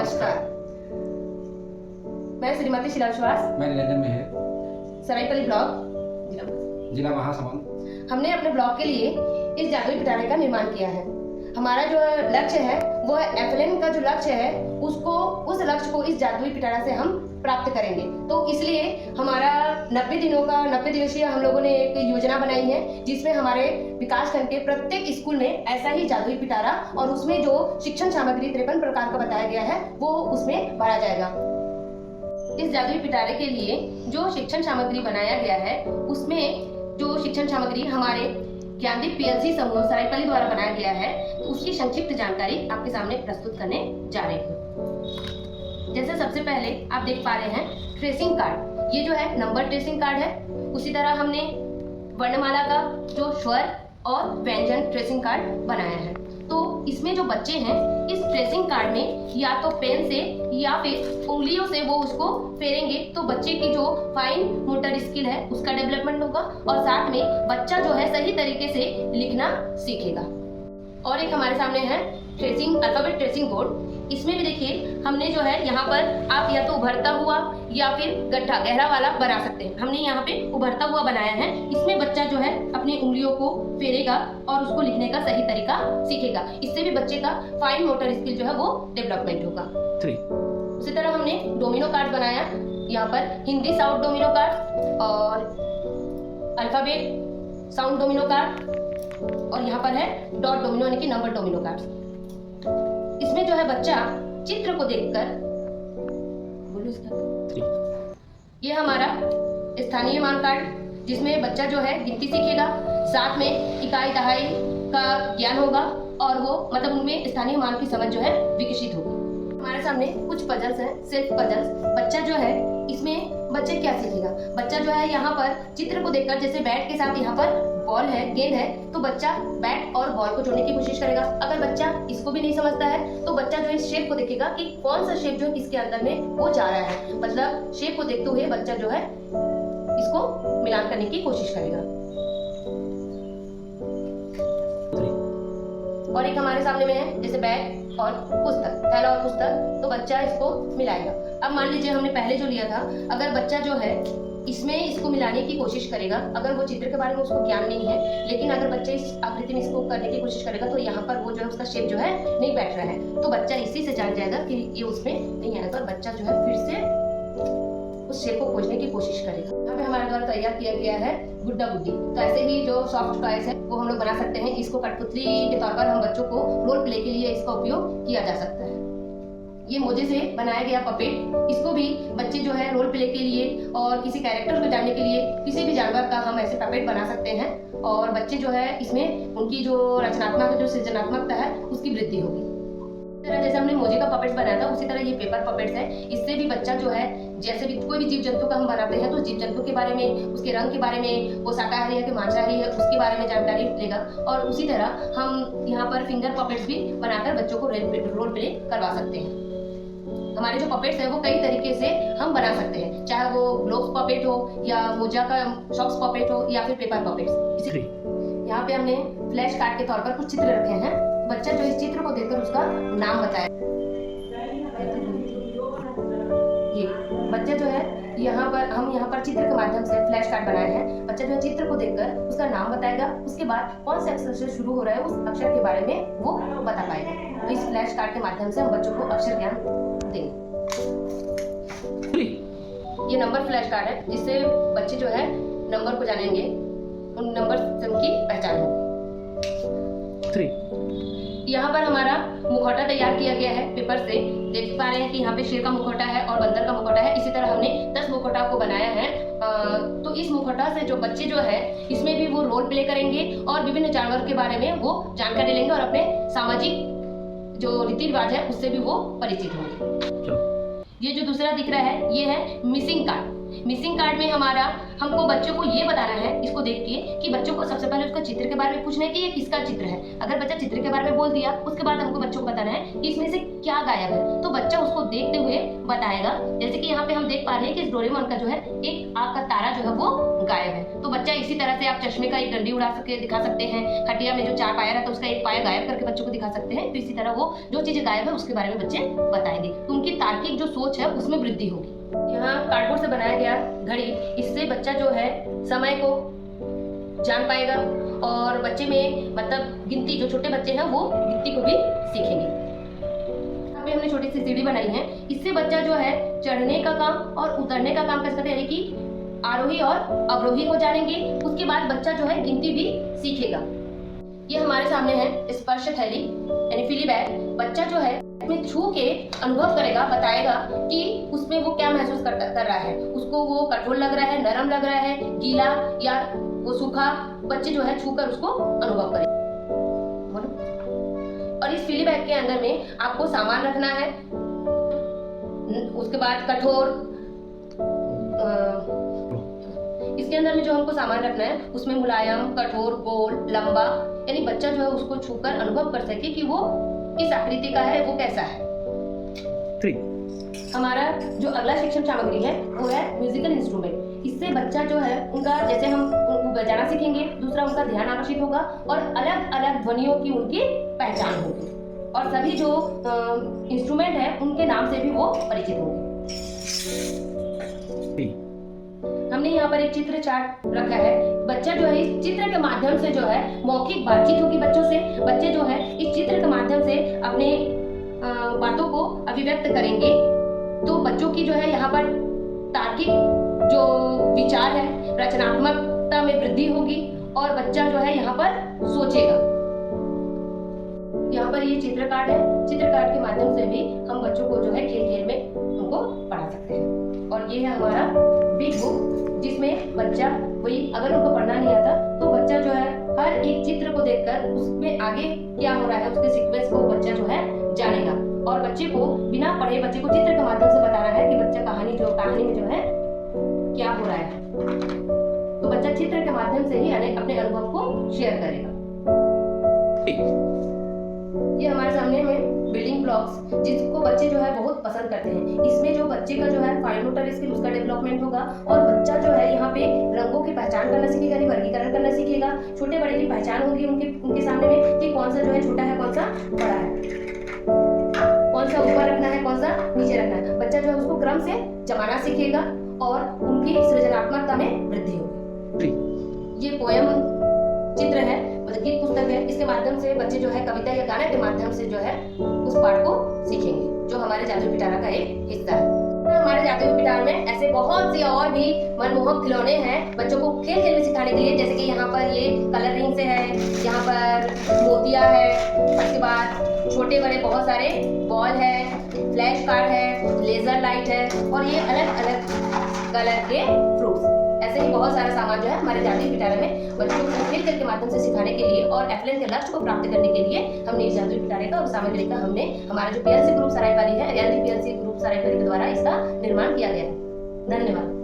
नमस्कार। मैं श्रीमती शीला विश्वास, मैं निरंजन मेहर, सरायपल्ली ब्लॉक जिला महासमुंद। हमने अपने ब्लॉक के लिए इस जादुई पिटारे का निर्माण किया है। हमारा जो लक्ष्य है वो है FLN का जो लक्ष्य है उस लक्ष्य को इस जादुई पिटारा से हम प्राप्त करेंगे। तो इसलिए हमारा 90 दिवसीय हम लोगों ने एक योजना बनाई है, जिसमें हमारे विकास खंड के प्रत्येक स्कूल में ऐसा ही जादुई पिटारा और उसमें जो शिक्षण सामग्री 53 प्रकार का बताया गया है वो उसमें भरा जाएगा। इस जादुई पिटारे के लिए जो शिक्षण सामग्री बनाया गया है उसमें जो शिक्षण सामग्री हमारे ज्ञानदीप PLC समूह सरायपल्ली द्वारा बनाया गया है, तो उसकी संक्षिप्त जानकारी आपके सामने प्रस्तुत करने जा रही हूँ। जैसे सबसे पहले आप देख पा रहे हैं ट्रेसिंग कार्ड, ये जो है नंबर ट्रेसिंग कार्ड है। उसी तरह हमने वर्णमाला का जो स्वर और व्यंजन ट्रेसिंग कार्ड बनाया है। तो इसमें जो बच्चे हैं इस ट्रेसिंग कार्ड में या तो पेन से या फिर उंगलियों से वो उसको फेरेंगे, तो बच्चे की जो फाइन मोटर स्किल है उसका डेवलपमेंट होगा और साथ में बच्चा जो है सही तरीके से लिखना सीखेगा। और एक हमारे सामने है ट्रेसिंग अल्फाबेट ट्रेसिंग बोर्ड। इसमें भी देखिए हमने जो है यहाँ पर आप या तो उभरता हुआ या फिर गड्ढा गहरा वाला बना सकते हैं। हमने यहाँ पे उभरता हुआ बनाया है। इसमें बच्चा जो है अपनी उंगलियों को फेरेगा और उसको लिखने का सही तरीका सीखेगा। इससे भी बच्चे का फाइन मोटर स्किल जो है वो डेवलपमेंट होगा। उसी तरह हमने डोमिनो कार्ड बनाया। यहाँ पर हिंदी साउंड डोमिनो कार्ड और अल्फाबेट साउंड डोमिनो कार्ड और यहाँ पर है डॉट डोमिनो यानी कि नंबर डोमिनो कार्ड। इसमें जो है बच्चा चित्र को देखकर ये हमारा स्थानीय मान कार्ड, जिसमें बच्चा जो है गिनती सीखेगा, साथ में इकाई दहाई का ज्ञान होगा और वो मतलब उनमें स्थानीय मान की समझ जो है विकसित होगी। हमारे सामने कुछ पजल्स हैं, सेल्फ पजल्स। बच्चा जो है इसमें बच्चे क्या सीखेगा, बच्चा जो है यहाँ पर चित्र को देखकर, जैसे बैट के साथ यहाँ पर बॉल है, गेंद है, तो बच्चा बैट और बॉल को जोड़ने की कोशिश करेगा। अगर बच्चा इसको भी नहीं समझता है तो बच्चा जो इस शेप को देखेगा कि कौन सा शेप जो इसके अंदर में वो जा रहा है, मतलब शेप को देखते हुए बच्चा जो है इसको मिलान करने की कोशिश करेगा। और एक हमारे सामने में है जैसे बैग और पुस्तक, थैला और पुस्तक, तो बच्चा इसको मिलाएगा। अब मान लीजिए हमने पहले जो लिया था, अगर बच्चा जो है इसमें इसको मिलाने की कोशिश करेगा, अगर वो चित्र के बारे में उसको ज्ञान नहीं है, लेकिन अगर बच्चा इस आकृति में इसको करने की कोशिश करेगा तो यहाँ पर वो जो है उसका शेप जो है नहीं बैठ रहा है, तो बच्चा इसी से जान जाएगा कि ये उसमें नहीं आएगा और बच्चा जो है फिर से उस शेप को खोजने की कोशिश करेगा। यहाँ पे हमारे द्वारा तैयार किया गया है गुड्डा गुड्डी। तो ऐसे ही जो सॉफ्ट टॉयज है वो हम लोग बना सकते हैं। इसको कठपुतली के तौर पर हम बच्चों को रोल प्ले के लिए इसका उपयोग किया जा सकता है। ये मोजे से बनाया गया पपेट, इसको भी बच्चे जो है रोल प्ले के लिए और किसी कैरेक्टर को जानने के लिए किसी भी जानवर का हम ऐसे पपेट बना सकते हैं और बच्चे जो है इसमें उनकी जो रचनात्मक जो सृजनात्मकता है उसकी वृद्धि होगी। जैसे हमने मोजे का पपेट्स बनाया था उसी तरह ये पेपर पपेट्स है। इससे भी बच्चा जो है जैसे भी कोई भी जीव जंतु का हम बनाते हैं तो जीव जंतु के बारे में, उसके रंग के बारे में, वो शाकाहारी है कि मांसाहारी है उसके बारे में जानकारी लेगा। और उसी तरह हम यहाँ पर फिंगर पपेट्स भी बनाकर बच्चों को रोल प्ले करवा सकते हैं। हमारे जो पपेट्स है वो कई तरीके से हम बना सकते हैं, चाहे वो ग्लोब्स पपेट हो या मोजा का सॉक्स पपेट हो या फिर पेपर पपेट्स। यहाँ पे हमने फ्लैश कार्ड के तौर पर कुछ चित्र रखे हैं। बच्चा जो इस चित्र को देखकर उसका नाम बताए। ये बच्चा जो है यहाँ पर चित्र के माध्यम से फ्लैश कार्ड बनाए हैं। बच्चा जो है चित्र को देखकर उसका नाम बताएगा, उसके बाद कौन से अक्षर से शुरू हो रहा है उस अक्षर के बारे में वो बता पाएगा। तो इस फ्लैश कार्ड के माध्यम से हम बच्चों को अक्षर ज्ञान देंगे। ये नंबर फ्लैश कार्ड है, जिससे बच्चे जो है नंबर को जानेंगे, उन नंबर से उनकी पहचान होगी। यहाँ पर हमारा मुखौटा तैयार किया गया है पेपर से। देख पा रहे हैं कि यहाँ पे शेर का मुखौटा है और बंदर का मुखौटा है। इसी तरह हमने 10 मुखौटा को बनाया है। तो इस मुखौटा से जो बच्चे जो है इसमें भी वो रोल प्ले करेंगे और विभिन्न जानवर के बारे में वो जानकारी लेंगे और अपने सामाजिक जो रीति रिवाज है उससे भी वो परिचित होंगे। ये जो दूसरा दिख रहा है ये है मिसिंग कार्ड। मिसिंग कार्ड में हमारा हमको बच्चों को ये बताना है इसको देख के कि बच्चों को सबसे पहले उसका चित्र के बारे में पूछना है कि ये किसका चित्र है। अगर बच्चा चित्र के बारे में बोल दिया उसके बाद हमको बच्चों को बताना है कि इसमें से क्या गायब है, तो बच्चा उसको देखते हुए बताएगा। जैसे कि यहाँ पे हम देख पा रहे हैं कि इस डोरेमोन का जो है एक आँख का तारा जो है वो गायब है। तो बच्चा इसी तरह से आप चश्मे का एक डंडी उड़ा सके दिखा सकते हैं। खटिया में जो 4 पाया रहता है उसका एक पाया गायब करके बच्चों को दिखा सकते हैं। तो इसी तरह वो जो चीजें गायब है उसके बारे में बच्चे बताएंगे। तो जो सोच है उसमें वृद्धि होगी। यहाँ कार्डबोर्ड से बनाया गया घड़ी, इससे बच्चा जो है समय को जान पाएगा और बच्चे में मतलब गिनती, जो छोटे बच्चे हैं वो गिनती को भी सीखेंगे। यहाँ पे हमने छोटी सी सीढ़ी बनाई है, इससे बच्चा जो है चढ़ने का काम और उतरने का काम कर सकते हैं, यानी कि आरोही और अवरोही को जानेंगे। उसके बाद बच्चा जो है गिनती भी सीखेगा। ये हमारे सामने है स्पर्श थैली यानी फीली बैग। बच्चा जो है उसमें छू के अनुभव करेगा, बताएगा कि उसमें वो क्या महसूस कर रहा है, उसको वो कठोर लग रहा है, नरम लग रहा है, गीला या वो सूखा। बच्चे जो है छूकर उसको अनुभव करें। और इस फीली बैग के अंदर में आपको सामान रखना है। उसके बाद कठोर, इसके अंदर में जो हमको सामान रखना है उसमें मुलायम, कठोर, गोल, लंबा, यानी बच्चा जो है उसको छूकर अनुभव कर सके कि वो किस आकृति का है, वो कैसा है। 3 हमारा जो अगला शिक्षण सामग्री है वो है म्यूजिकल इंस्ट्रूमेंट। इससे बच्चा जो है उनका, जैसे हम उनको बजाना सीखेंगे, दूसरा उनका ध्यान आकर्षित होगा और अलग अलग ध्वनियों की उनकी पहचान होगी और सभी जो इंस्ट्रूमेंट है उनके नाम से भी वो परिचित होंगे। हमने यहाँ पर एक चित्र चार्ट रखा है। बच्चा जो है इस चित्र के माध्यम से जो है मौखिक बातचीत होगी बच्चों से। बच्चे जो है इस चित्र के माध्यम से अपने बातों को अभिव्यक्त करेंगे। तो बच्चों की जो है यहाँ पर तार्किक जो विचार है, रचनात्मकता में वृद्धि होगी और बच्चा जो है यहाँ पर सोचेगा। यहाँ पर ये चित्र कार्ड है, चित्र कार्ड के माध्यम से भी हम बच्चों को जो है खेल खेल में उनको पढ़ा सकते हैं। और ये है हमारा बिग बुक, जिसमें बच्चा वही, अगर उनको पढ़ना नहीं आता तो बच्चा जो है हर एक चित्र को देखकर उसमें आगे क्या हो रहा है उसके सीक्वेंस को बच्चा जो है जानेगा। और बच्चे को बिना पढ़े बच्चे को चित्र के माध्यम से बताना है कि बच्चा कहानी में जो है क्या हो रहा है। तो बच्चा चित्र के माध्यम से ही अपने अनुभव को शेयर करेगा। ये हमारे सामने में बिल्डिंग ब्लॉक्स, जिसको बच्चे जो है बहुत पसंद करते हैं। इसमें जो बच्चे का जो है फाइन मोटर स्किल, उसका डेवलपमेंट होगा और बच्चा जो है यहाँ पे रंगों की पहचान करना सीखेगा, यानी वर्गीकरण करना सीखेगा। छोटे बड़े की पहचान होगी उनके सामने में कि कौन सा जो है छोटा है, कौन सा बड़ा है, कौन सा ऊपर रखना है, कौन सा नीचे रखना है। बच्चा जो है उसको क्रम से जमाना सीखेगा और उनकी सृजनात्मकता में वृद्धि होगी। ये पोयम चित्र है, मतलब गीत पुस्तक है। इसके माध्यम से बच्चे जो है कविता या गाने के माध्यम से जो है उस पाठ को सीखेंगे, जो हमारे जादुई पिटारा का एक हिस्सा है। हमारे जादुई पिटारा में ऐसे बहुत से और भी मनमोहक खिलौने हैं बच्चों को खेल खेल में सिखाने के लिए। जैसे कि यहाँ पर ये कलर रिंग से है, यहाँ पर मोतिया है, उसके बाद छोटे बड़े बहुत सारे बॉल है, फ्लैश कार्ड है, लेजर लाइट है और ये अलग अलग कलर के फ्रूट्स। ऐसे ही बहुत सारा सामान जो है हमारे जादुई पिटारा में बच्चों को खेल खेल के माध्यम से सिखाने के लिए और एफएलएन के लक्ष्य को प्राप्त करने के लिए हमने इस जादुई पिटारे का और सामग्री का हमने हमारा जो पीएलसी ग्रुप सरायपाली है, पीएलसी ग्रुप सरायपाली के द्वारा इसका निर्माण किया गया है। धन्यवाद।